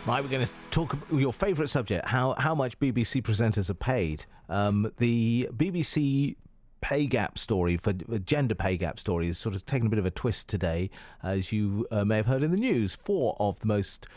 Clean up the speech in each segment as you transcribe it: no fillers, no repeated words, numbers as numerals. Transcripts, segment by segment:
Right, we're going to talk about your favourite subject, how much BBC presenters are paid. The BBC pay gap story, for gender pay gap story, is sort of taken a bit of a twist today, as you may have heard in the news. 4 of the most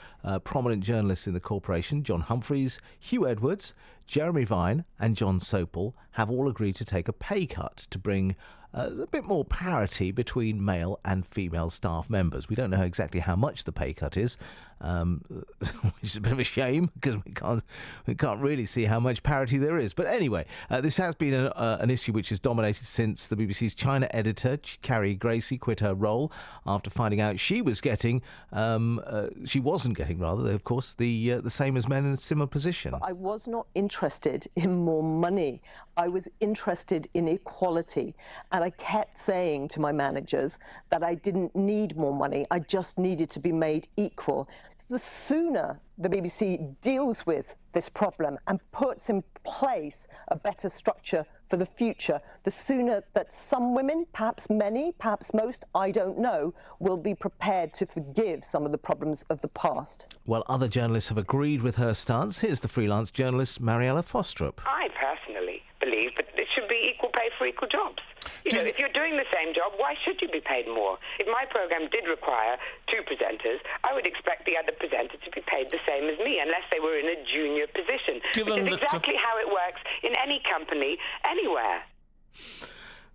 prominent journalists in the corporation, John Humphreys, Hugh Edwards, Jeremy Vine and John Sopel, have all agreed to take a pay cut to bring a bit more parity between male and female staff members. We don't know exactly how much the pay cut is, which is a bit of a shame because we can't really see how much parity there is. But anyway, this has been an issue which has dominated since the BBC's China editor, Carrie Gracie, quit her role after finding out she wasn't getting, of course, the same as men in a similar position. I was not interested in more money. I was interested in equality. And I kept saying to my managers that I didn't need more money. I just needed to be made equal. The sooner the BBC deals with this problem and puts in place a better structure for the future, the sooner that some women, perhaps many, perhaps most, I don't know, will be prepared to forgive some of the problems of the past. Well, other journalists have agreed with her stance. Here's the freelance journalist Mariella Fostrup. I personally believe that it should be equal pay for equal jobs. If you're doing the same job, why should you be paid more? If my programme did require 2 presenters, I would expect the other presenter to be paid the same as me, unless they were in a junior position, which is exactly how it works in any company, anywhere.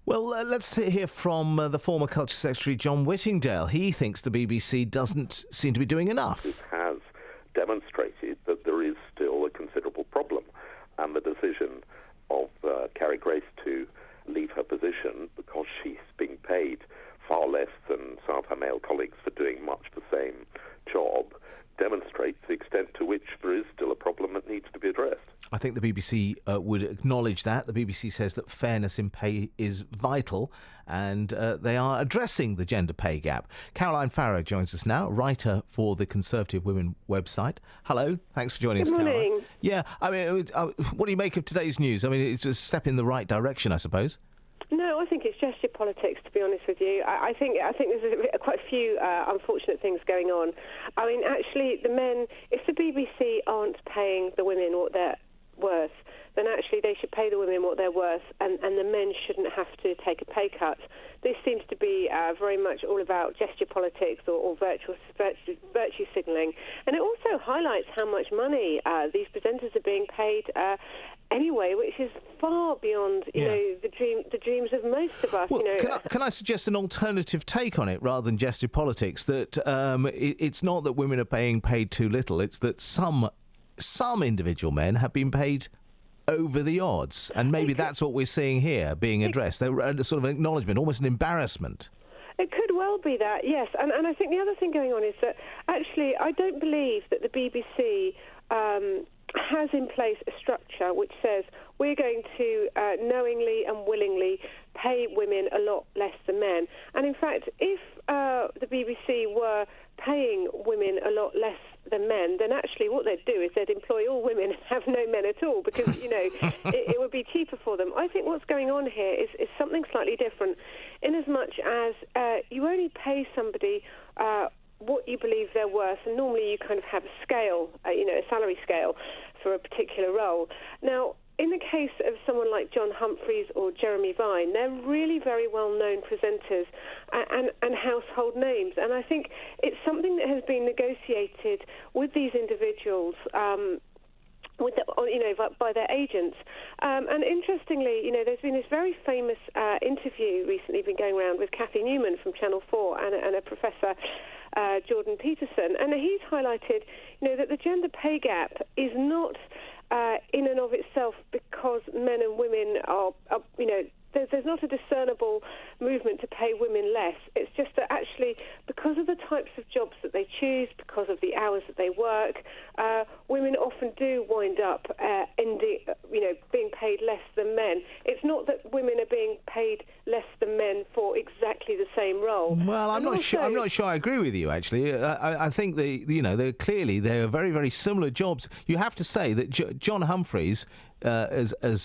Well, let's hear from the former Culture Secretary, John Whittingdale. He thinks the BBC doesn't seem to be doing enough. It has demonstrated that there is still a considerable problem, and the decision of Carrie Grace to leave her position because she's being paid far less than some of her male colleagues for doing much the same job demonstrates the extent to which there is still a problem that needs to be addressed. I think the BBC would acknowledge that. The BBC says that fairness in pay is vital, and they are addressing the gender pay gap. Caroline Farrow joins us now, writer for the Conservative Women website. Hello, thanks for joining us, Caroline. Good morning. Yeah, I mean, what do you make of today's news? I mean, it's a step in the right direction, I suppose. No, I think it's gesture politics, to be honest with you. I think there's quite a few unfortunate things going on. I mean, actually, the men, if the BBC aren't paying the women what they're worth, then actually they should pay the women what they're worth, and the men shouldn't have to take a pay cut. This seems to be very much all about gesture politics or virtue signalling. And it also highlights how much money these presenters are being paid anyway, which is far beyond the dreams of most of us. Well, can I suggest an alternative take on it rather than gesture politics? That it's not that women are being paid too little; it's that some individual men have been paid over the odds, and maybe that's what we're seeing here being addressed. They're sort of an acknowledgement, almost an embarrassment. It could well be that, yes. And I think the other thing going on is that actually I don't believe that the BBC has in place a structure which says we're going to knowingly and willingly pay women a lot less than men. And in fact, if the BBC were paying women a lot less than men, then actually what they'd do is they'd employ all women and have no men at all, because, it would be cheaper for them. I think what's going on here is something slightly different, in as much as you only pay somebody what you believe they're worth, and normally you kind of have a scale, a salary scale for a particular role. Now, in the case of someone like John Humphreys or Jeremy Vine, they're really very well-known presenters and household names. And I think it's something that has been negotiated with these individuals by their agents. And interestingly, there's been this very famous interview recently been going around with Cathy Newman from Channel 4 and a professor, Jordan Peterson. And he's highlighted, that the gender pay gap is not in and of itself because men and women are there's not a discernible movement to pay women less. It's just that actually, because of the types of jobs that they choose, because of the hours that they work, women often do wind up being paid less than men. It's not that women are being paid less than men for exactly the same role. Well, I'm not sure I agree with you, actually. I think they're very, very similar jobs. You have to say that John Humphreys as a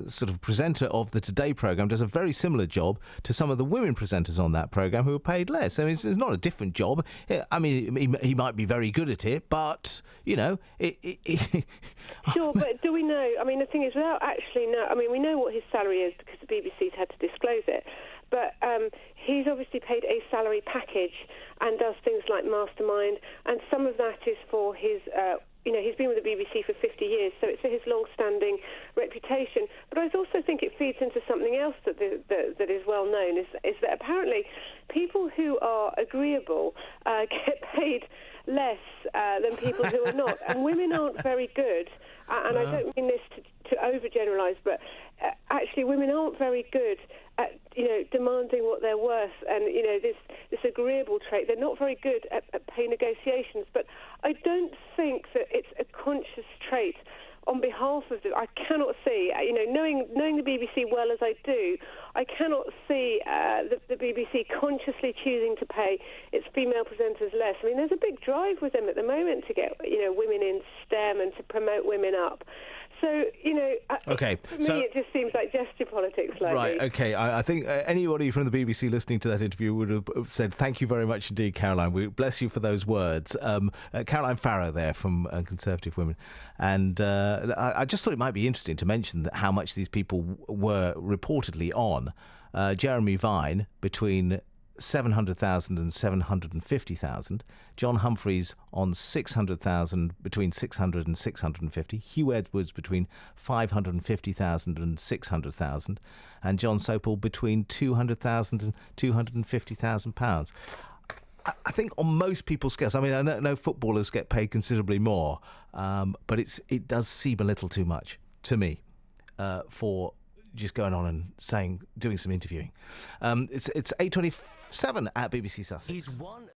sort of presenter of the Today programme, does a very similar job to some of the women presenters on that programme who are paid less. I mean, it's not a different job. I mean, he might be very good at it, but, you know... Sure, but do we know? I mean, the thing is, without actually know... I mean, we know what his salary is because the BBC's had to disclose it, but he's obviously paid a salary package and does things like Mastermind, and some of that is for his... he's been with the BBC for 50 years, so it's for his long-standing reputation. But I also think it feeds into something else that is well known, is that apparently people who are agreeable get paid less than people who are not. And women aren't very good, and I don't mean this to overgeneralise, but actually women aren't very good at, demanding what they're worth, and, this agreeable trait. They're not very good at pay negotiations, but I don't think that it's a conscious trait on behalf of them. I cannot see, knowing the BBC well as I do, I cannot see the BBC consciously choosing to pay its female presenters less. I mean, there's a big drive with them at the moment to get, women in STEM and to promote women up. So, okay, for me, it just seems like gesture politics slightly. Right, okay. I think anybody from the BBC listening to that interview would have said, thank you very much indeed, Caroline. We bless you for those words. Caroline Farrow there from Conservative Women. And I just thought it might be interesting to mention that how much these people were reportedly on. Jeremy Vine, between 700,000 and 750,000. John Humphreys on 600,000, between 600 and 650. Hugh Edwards between 550,000 and 600,000. And John Sopel between 200,000 and 250,000 pounds. I think on most people's scales, I mean, I know footballers get paid considerably more, but it does seem a little too much to me for just going on and doing some interviewing. It's 8:27 at BBC Sussex.